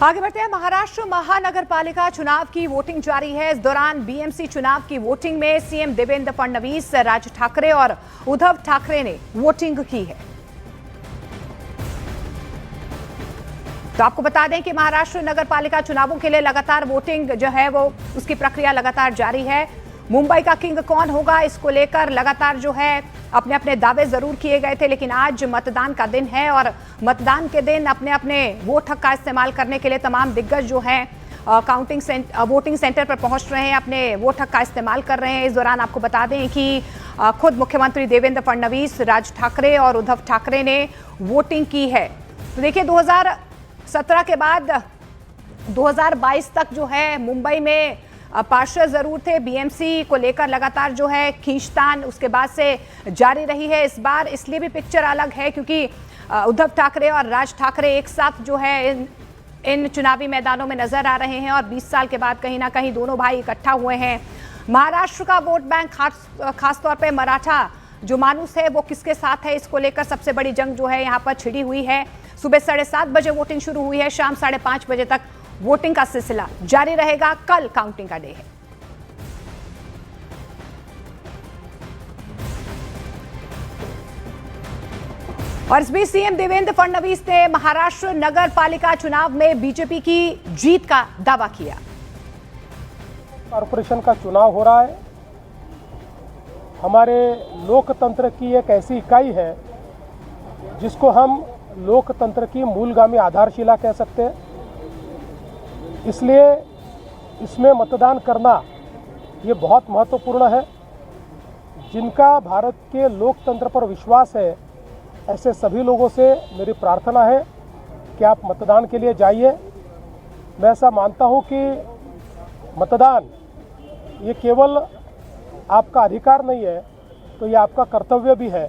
आगे बढ़ते हैं। महाराष्ट्र महानगर पालिका चुनाव की वोटिंग जारी है। इस दौरान बीएमसी चुनाव की वोटिंग में सीएम देवेंद्र फडणवीस, राज ठाकरे और उद्धव ठाकरे ने वोटिंग की है। तो आपको बता दें कि महाराष्ट्र नगर पालिका चुनावों के लिए लगातार वोटिंग जो है वो उसकी प्रक्रिया लगातार जारी है। मुंबई का किंग कौन होगा, इसको लेकर लगातार जो है अपने अपने दावे जरूर किए गए थे, लेकिन आज मतदान का दिन है और मतदान के दिन अपने अपने वोट हक का इस्तेमाल करने के लिए तमाम दिग्गज जो हैं वोटिंग सेंटर पर पहुंच रहे हैं, अपने वोट हक का इस्तेमाल कर रहे हैं। इस दौरान आपको बता दें कि खुद मुख्यमंत्री देवेंद्र फडणवीस, राज ठाकरे और उद्धव ठाकरे ने वोटिंग की है। तो देखिए 2017 के बाद 2022 तक जो है मुंबई में पार्षद जरूर थे। बीएमसी को लेकर लगातार जो है खींचतान उसके बाद से जारी रही है। इस बार इसलिए भी पिक्चर अलग है क्योंकि उद्धव ठाकरे और राज ठाकरे एक साथ जो है इन चुनावी मैदानों में नजर आ रहे हैं और 20 साल के बाद कहीं ना कहीं दोनों भाई इकट्ठा हुए हैं। महाराष्ट्र का वोट बैंक खासतौर पर मराठा जो मानुस है वो किसके साथ है, इसको लेकर सबसे बड़ी जंग जो है यहाँ पर छिड़ी हुई है। सुबह 7:30 बजे वोटिंग शुरू हुई है, शाम 5:30 बजे तक वोटिंग का सिलसिला जारी रहेगा। कल काउंटिंग का डे है। और इस बीच सीएम देवेंद्र फडणवीस ने महाराष्ट्र नगर पालिका चुनाव में बीजेपी की जीत का दावा किया। कॉरपोरेशन का चुनाव हो रहा है। हमारे लोकतंत्र की एक ऐसी इकाई है जिसको हम लोकतंत्र की मूलगामी आधारशिला कह सकते हैं। इसलिए इसमें मतदान करना ये बहुत महत्वपूर्ण है। जिनका भारत के लोकतंत्र पर विश्वास है, ऐसे सभी लोगों से मेरी प्रार्थना है कि आप मतदान के लिए जाइए। मैं ऐसा मानता हूँ कि मतदान ये केवल आपका अधिकार नहीं है, तो ये आपका कर्तव्य भी है।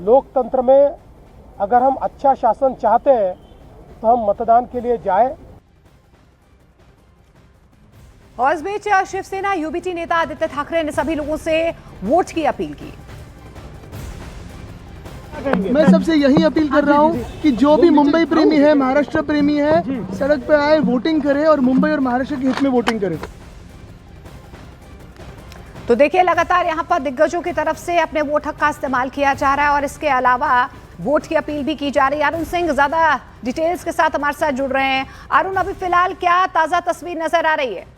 लोकतंत्र में अगर हम अच्छा शासन चाहते हैं तो हम मतदान के लिए जाएं। और इस बीच शिवसेना यूबीटी नेता आदित्य ठाकरे ने सभी लोगों से वोट की अपील की। मैं सबसे यही अपील कर रहा हूं कि जो भी मुंबई प्रेमी है, महाराष्ट्र प्रेमी है, सड़क पर आए, वोटिंग करे और मुंबई और महाराष्ट्र के हित में वोटिंग करे। तो देखिए लगातार यहां पर दिग्गजों की तरफ से अपने वोट हक का इस्तेमाल किया जा रहा है और इसके अलावा वोट की अपील भी की जा रही है। अरुण सिंह ज्यादा डिटेल्स के साथ हमारे साथ जुड़ रहे हैं। अरुण, अभी फिलहाल क्या ताजा तस्वीर नजर आ रही है?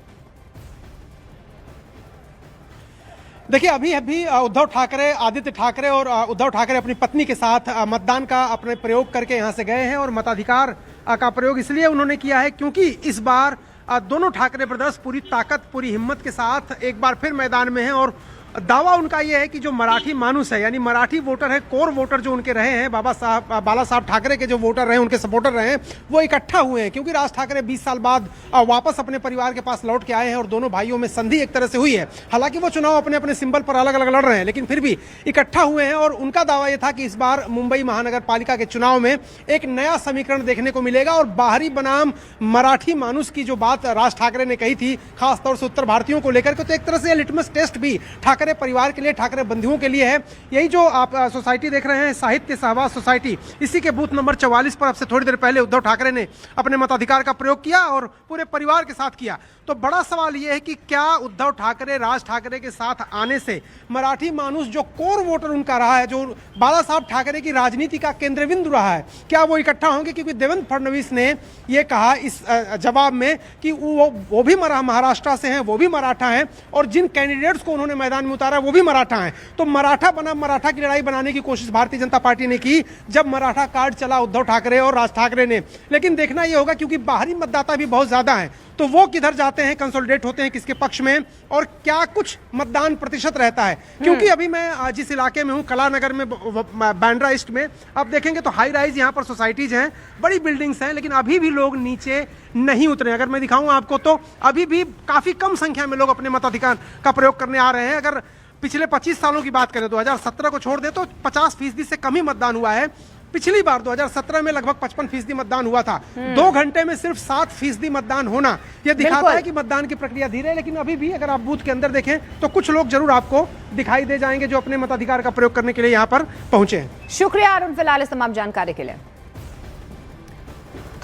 देखिए अभी उद्धव ठाकरे, आदित्य ठाकरे और उद्धव ठाकरे अपनी पत्नी के साथ मतदान का अपने प्रयोग करके यहां से गए हैं और मताधिकार का प्रयोग इसलिए उन्होंने किया है क्योंकि इस बार दोनों ठाकरे ब्रदर्स पूरी ताकत, पूरी हिम्मत के साथ एक बार फिर मैदान में हैं और दावा उनका ये है कि जो मराठी मानुस है, यानी मराठी वोटर है, कोर वोटर जो उनके रहे हैं, बाला साहब ठाकरे के जो वोटर रहे, उनके सपोर्टर रहे हैं, वो इकट्ठा हुए हैं क्योंकि राज ठाकरे 20 साल बाद वापस अपने परिवार के पास लौट के आए हैं और दोनों भाइयों में संधि एक तरह से हुई है। हालांकि वो चुनाव अपने अपने सिंबल पर अलग अलग लड़ रहे हैं, लेकिन फिर भी इकट्ठा हुए हैं और उनका दावा यह था कि इस बार मुंबई महानगर पालिका के चुनाव में एक नया समीकरण देखने को मिलेगा और बाहरी बनाम मराठी मानुस की जो बात राज ठाकरे ने कही थी, खासतौर से उत्तर भारतीयों को लेकर के, तो एक तरह से लिटमस टेस्ट भी ठाकरे परिवार के लिए, ठाकरे बंधुओं के लिए है। यही जो आप सोसाइटी देख रहे हैं, साहित्य सहवास सोसाइटी, इसी के बूथ नंबर 44 पर अब से थोड़ी देर पहले उद्धव ठाकरे ने अपने मताधिकार का प्रयोग किया और पूरे परिवार के साथ किया। तो बड़ा सवाल यह है कि क्या उद्धव ठाकरे, राज ठाकरे के साथ आने से मराठी मानुस जो कोर वोटर उनका रहा है, जो बाला साहब ठाकरे की राजनीति का केंद्र बिंदु रहा है, क्या वो इकट्ठा होंगे? क्योंकि देवेंद्र फडणवीस ने यह कहा इस जवाब में कि वो भी महाराष्ट्र से हैं, वो भी मराठा हैं और जिन कैंडिडेट्स को उन्होंने मैदान में उतारा वो भी मराठा हैं। तो मराठा बनाम मराठा की लड़ाई बनाने की कोशिश भारतीय जनता पार्टी ने की जब मराठा कार्ड चला उद्धव ठाकरे और राज ठाकरे ने। लेकिन देखना यह होगा क्योंकि बाहरी मतदाता भी बहुत ज्यादा हैं, तो वो किधर जाते हैं, कंसोलिडेट होते हैं किसके पक्ष में और क्या कुछ मतदान प्रतिशत रहता है। क्योंकि अभी मैं जिस इलाके में हूं, कलानगर में, बांद्रा ईस्ट में, आप देखेंगे तो हाई राइज यहाँ पर सोसाइटीज हैं, बड़ी बिल्डिंग्स हैं, लेकिन अभी भी लोग नीचे नहीं उतरे। अगर मैं दिखाऊं आपको तो अभी भी काफी कम संख्या में लोग अपने मताधिकार का प्रयोग करने आ रहे हैं। अगर पिछले 25 सालों की बात करें, 2017 को छोड़ दे तो 50% से कम ही मतदान हुआ है। पिछली बार 2017 में लगभग 55% मतदान हुआ था। 2 घंटे में सिर्फ 7% मतदान होना यह दिखाता है कि मतदान की प्रक्रिया धीरे है। लेकिन अभी भी अगर आप बूथ के अंदर देखें तो कुछ लोग जरूर आपको दिखाई दे जाएंगे जो अपने मताधिकार का प्रयोग करने के लिए यहाँ पर पहुंचे हैं। शुक्रिया अरुण फिलहाल इस तमाम जानकारी के लिए।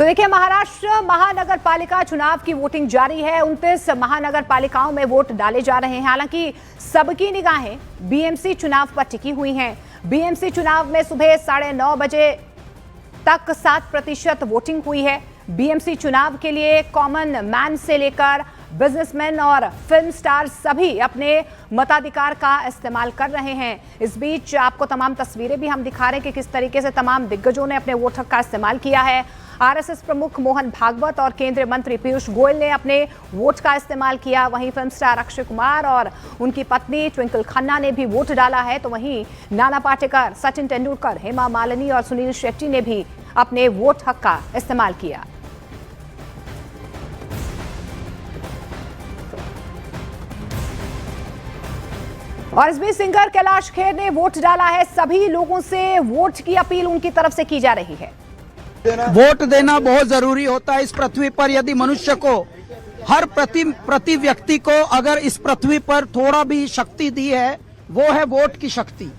तो देखिए, महाराष्ट्र महानगर पालिका चुनाव की वोटिंग जारी है। 29 महानगर पालिकाओं में वोट डाले जा रहे हैं। हालांकि सबकी निगाहें बीएमसी चुनाव पर टिकी हुई हैं। बीएमसी चुनाव में सुबह 9:30 बजे तक 7% वोटिंग हुई है। बीएमसी चुनाव के लिए कॉमन मैन से लेकर बिजनेसमैन और फिल्म स्टार सभी अपने मताधिकार का इस्तेमाल कर रहे हैं। इस बीच आपको तमाम तस्वीरें भी हम दिखा रहे हैं कि किस तरीके से तमाम दिग्गजों ने अपने वोट हक का इस्तेमाल किया है। आरएसएस प्रमुख मोहन भागवत और केंद्रीय मंत्री पीयूष गोयल ने अपने वोट का इस्तेमाल किया। वहीं फिल्म स्टार अक्षय कुमार और उनकी पत्नी ट्विंकल खन्ना ने भी वोट डाला है। तो वहीं नाना पाटेकर, सचिन तेंदुलकर, हेमा मालिनी और सुनील शेट्टी ने भी अपने वोट हक का इस्तेमाल किया। और इस बीच सिंगर कैलाश खेर ने वोट डाला है। सभी लोगों से वोट की अपील उनकी तरफ से की जा रही है। वोट देना बहुत जरूरी होता है इस पृथ्वी पर। यदि मनुष्य को, हर प्रति व्यक्ति को अगर इस पृथ्वी पर थोड़ा भी शक्ति दी है, वो है वोट की शक्ति।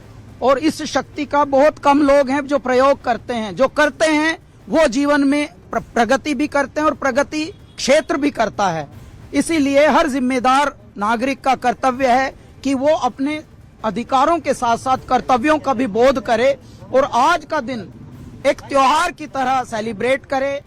और इस शक्ति का बहुत कम लोग हैं जो प्रयोग करते हैं। जो करते हैं वो जीवन में प्रगति भी करते हैं और प्रगति क्षेत्र भी करता है। इसीलिए हर जिम्मेदार नागरिक का कर्तव्य है कि वो अपने अधिकारों के साथ साथ कर्तव्यों का भी बोध करे और आज का दिन एक त्योहार की तरह सेलिब्रेट करे।